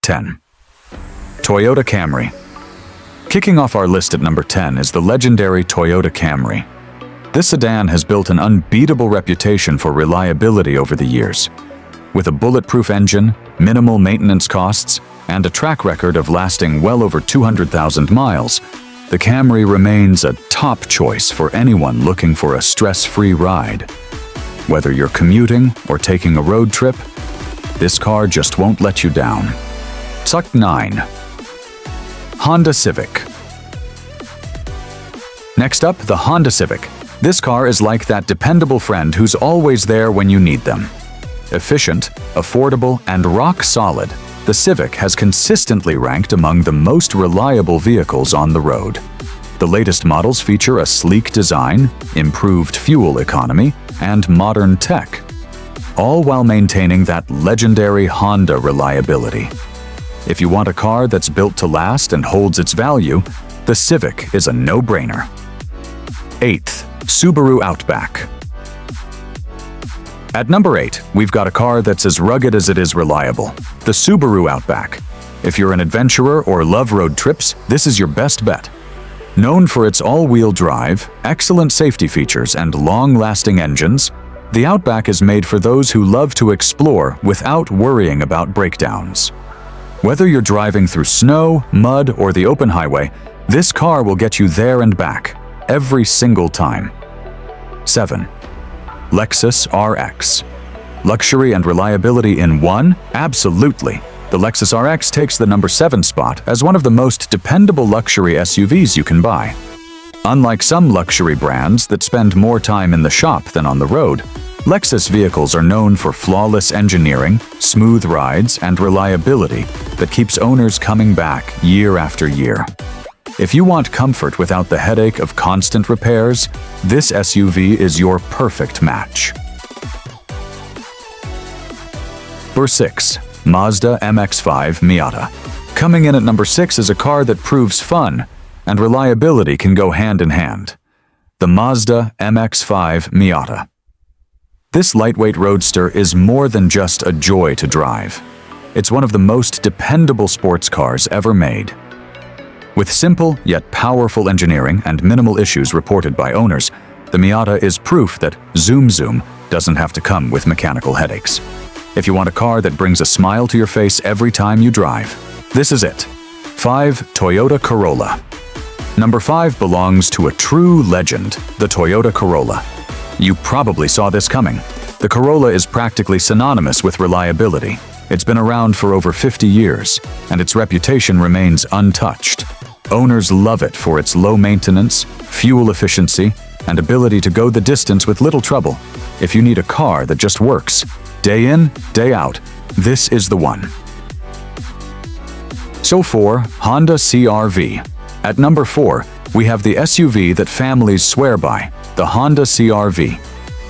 10. Toyota Camry. Kicking off our list at number 10 is the legendary Toyota Camry. This sedan has built an unbeatable reputation for reliability over the years. With a bulletproof engine, minimal maintenance costs, and a track record of lasting well over 200,000 miles, the Camry remains a top choice for anyone looking for a stress-free ride. Whether you're commuting or taking a road trip, this car just won't let you down. Tuck 9. Honda Civic. Next up, the Honda Civic. This car is like that dependable friend who's always there when you need them. Efficient, affordable, and rock solid, the Civic has consistently ranked among the most reliable vehicles on the road. The latest models feature a sleek design, improved fuel economy, and modern tech, all while maintaining that legendary Honda reliability. If you want a car that's built to last and holds its value, the Civic is a no-brainer. 8th, Subaru Outback. At number 8, we've got a car that's as rugged as it is reliable, the Subaru Outback. If you're an adventurer or love road trips, this is your best bet. Known for its all-wheel drive, excellent safety features, and long-lasting engines, the Outback is made for those who love to explore without worrying about breakdowns. Whether you're driving through snow, mud, or the open highway, this car will get you there and back, every single time. 7. Lexus RX. Luxury and reliability in one? Absolutely. The Lexus RX takes the number 7 spot as one of the most dependable luxury SUVs you can buy. Unlike some luxury brands that spend more time in the shop than on the road, Lexus vehicles are known for flawless engineering, smooth rides, and reliability that keeps owners coming back year after year. If you want comfort without the headache of constant repairs, this SUV is your perfect match. Number 6. Mazda MX-5 Miata. Coming in at number 6 is a car that proves fun, and reliability can go hand in hand. The Mazda MX-5 Miata. This lightweight roadster is more than just a joy to drive. It's one of the most dependable sports cars ever made. With simple yet powerful engineering and minimal issues reported by owners, the Miata is proof that Zoom Zoom doesn't have to come with mechanical headaches. If you want a car that brings a smile to your face every time you drive, this is it. 5. Toyota Corolla. Number 5 belongs to a true legend, the Toyota Corolla. You probably saw this coming. The Corolla is practically synonymous with reliability. It's been around for over 50 years, and its reputation remains untouched. Owners love it for its low maintenance, fuel efficiency, and ability to go the distance with little trouble. If you need a car that just works, day in, day out, this is the one. So for Honda CR-V. At number 4, we have the SUV that families swear by, the Honda CR-V.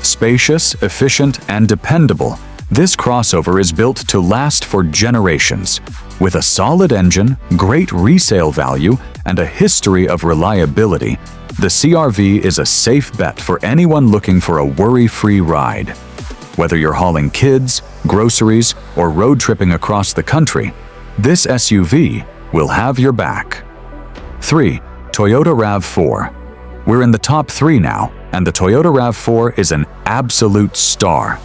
Spacious, efficient, and dependable, this crossover is built to last for generations. With a solid engine, great resale value, and a history of reliability, the CR-V is a safe bet for anyone looking for a worry-free ride. Whether you're hauling kids, groceries, or road tripping across the country, this SUV will have your back. 3. Toyota RAV4. We're in the top 3 now, and the Toyota RAV4 is an absolute star.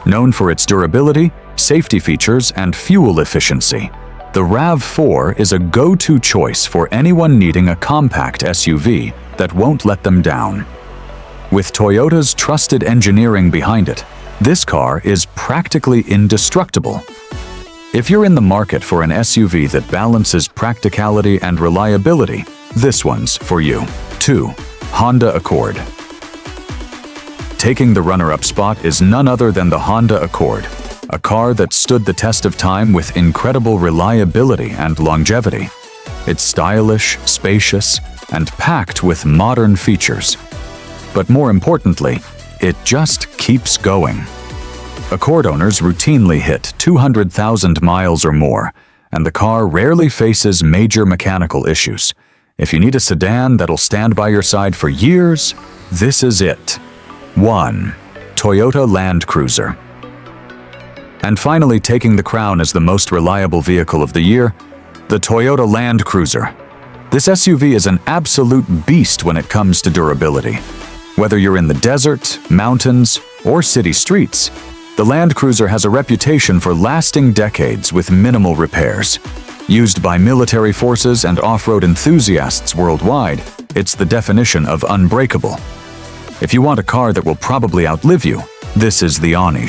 Known for its durability, safety features, and fuel efficiency, the RAV4 is a go-to choice for anyone needing a compact SUV that won't let them down. With Toyota's trusted engineering behind it, this car is practically indestructible. If you're in the market for an SUV that balances practicality and reliability, this one's for you. 2. Honda Accord. Taking the runner-up spot is none other than the Honda Accord, a car that stood the test of time with incredible reliability and longevity. It's stylish, spacious, and packed with modern features. But more importantly, it just keeps going. Accord owners routinely hit 200,000 miles or more, and the car rarely faces major mechanical issues. If you need a sedan that'll stand by your side for years, this is it. 1. Toyota Land Cruiser. And finally, taking the crown as the most reliable vehicle of the year, the Toyota Land Cruiser. This SUV is an absolute beast when it comes to durability. Whether you're in the desert, mountains, or city streets, the Land Cruiser has a reputation for lasting decades with minimal repairs. Used by military forces and off-road enthusiasts worldwide, it's the definition of unbreakable. If you want a car that will probably outlive you, this is the Oni.